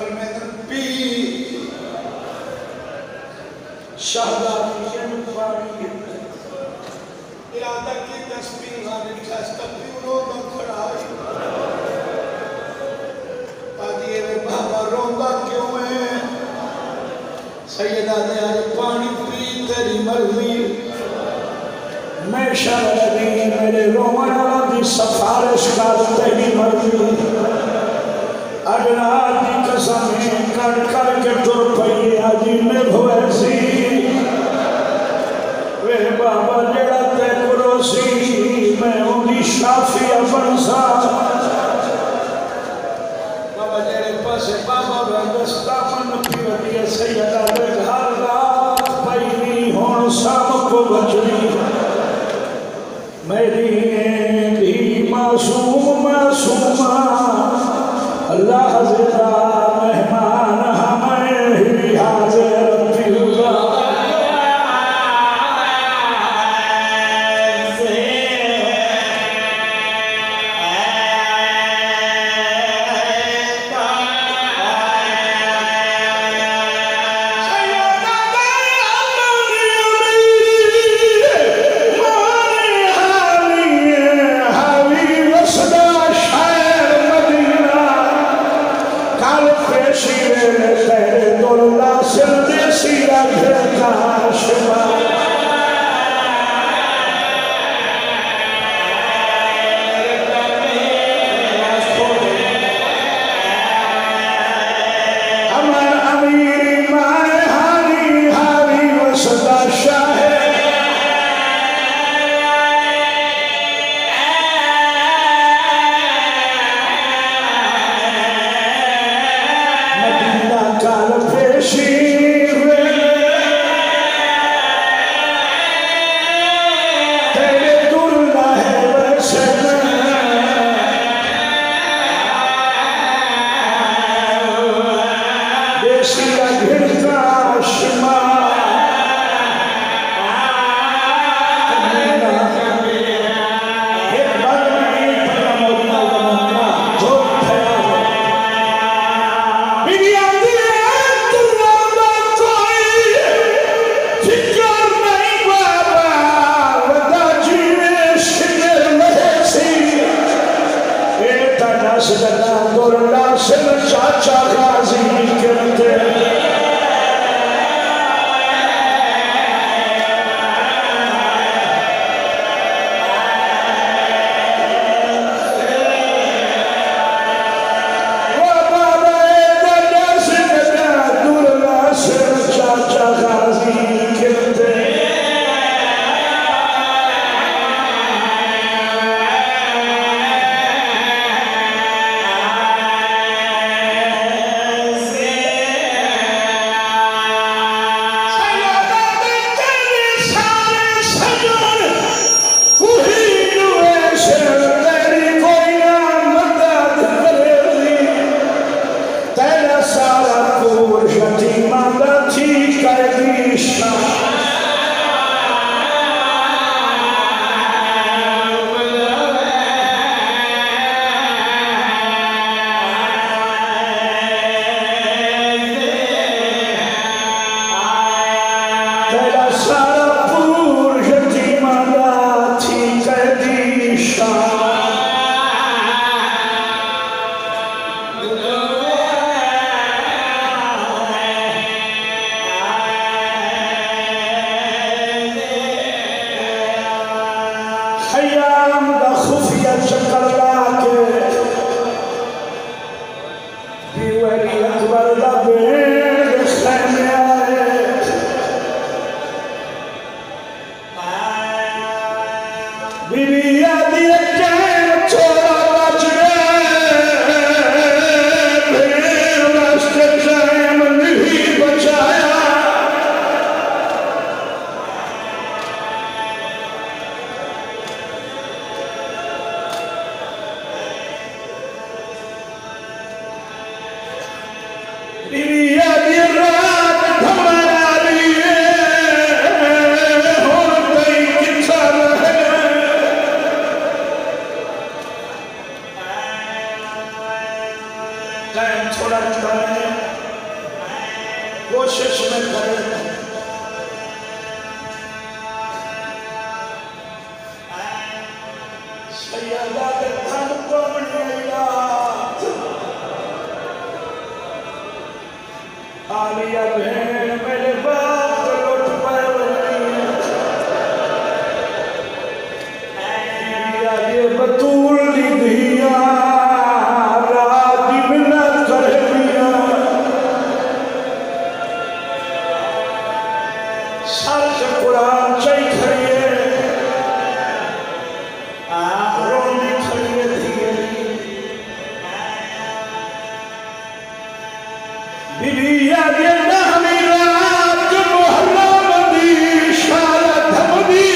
فرمیدن پی شہدادی جن پانی ارادہ کی تسبیح غالب شاستہ پیونوں نہ کھڑائی پادیے میں بابا روندہ کیوں ہے سیدہ دے آج پانی پی تیری مرضی میں شرعی میرے رومنہ دی سفارش کا تیری مرضی اجناد دی قسمیں کر کر کے ٹر پئیے آجی میں بھویسی وے بابا جڑا تے کروسی میں انہی شافی افنسا بابا جڑے پاسے بابا بردستا من پیوٹی سیدہ دے گھر رات پئیوی ہون سام کو بچنی میری بھی معصوم معصومہ اللہ زدہ مہمان ہمیں ہی حاضر پیوگا کوشش میں کرے سیدہ کے دھن کو بنیلا آلیا بہن میرے باپ کو لٹ پائے یہ بطول لی دیا راجی منت کر دیا سر سے قرآن چاہی کھڑیے رونی کھڑیے دیئے بی بی یاد یہ نامی رات محرم دی شارت ہم دی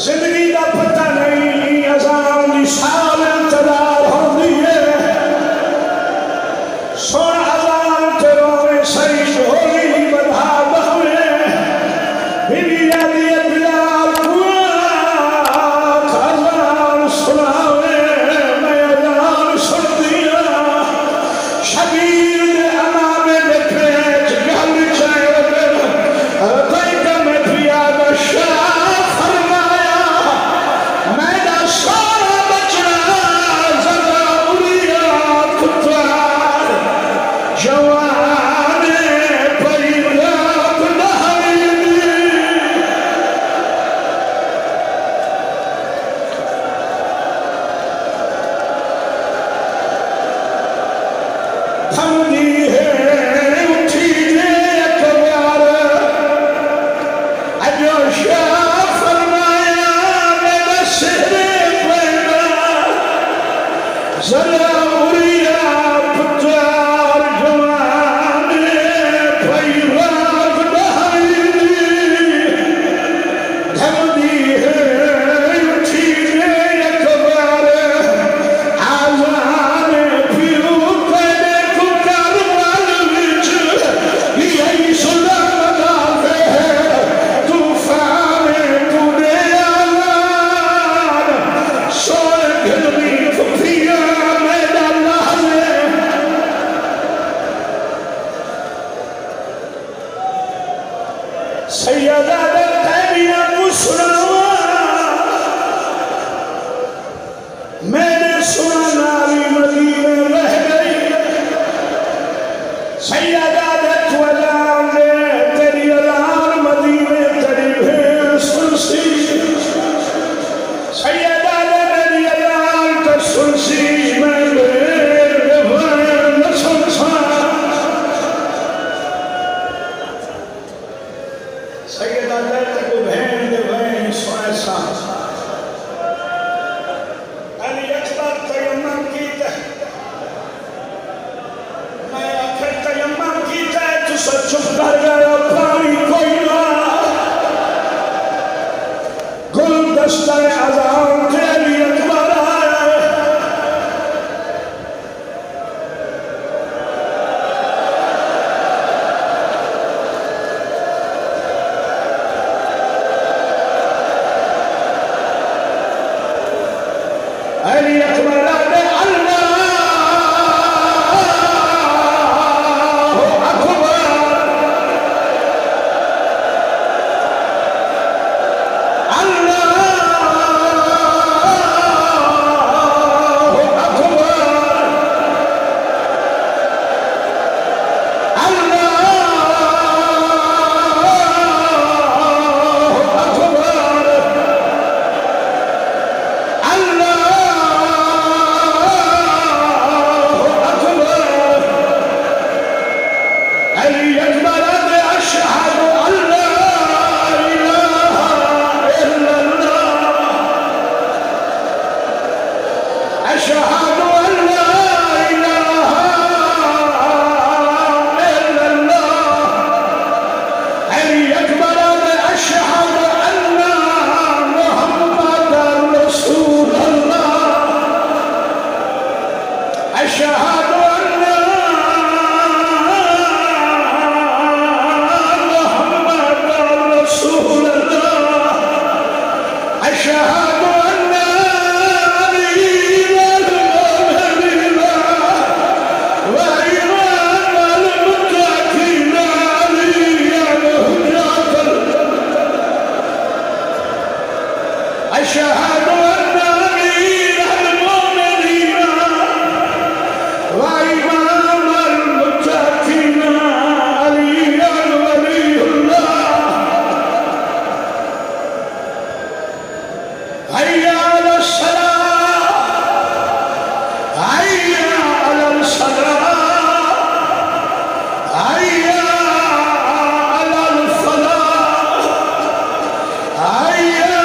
زندگی کا پتہ نہیں ازان دی سال انتظار ہوں دیئے سونا ازان تیروں میں سریش ہوئی بدھا بہوے بھیلیا دیئے بلال قواق ازان سناوے میں ازان سن دیا شبیر دے امام دے پیچ گل چاہے رتائیتا میں پیاد شاہ سیدہ تیمیہ کو سناوا میں نے سنا ناری مدینے رہ گئی سیدہ تیمیہ نے تیری الان مدینے تیری بھین سنسی سیدہ میری الان تر سنسی میں میرے بھین سنسا سیدہ تیمیہ کو بھین دے بھین سنسا علی اکبر تیمم کیتا میں آخر تیمم کیتا ہے تو سب چپ کر گیا پانی کوئی نہ گل دستہ عذاب کے علی اکبر آیا علی اکبر اشہد اللہ الہ الا اللہ اشہد اللہ الہ الا اللہ علی اکبر اشہد ان محمد رسول اللہ اشہد أشهد أن أمير المؤمنين وإمام المتقين علي ولي الله هيا على الصلاة هيا على الصلاة هيا على الفلاح هيا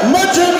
مجھ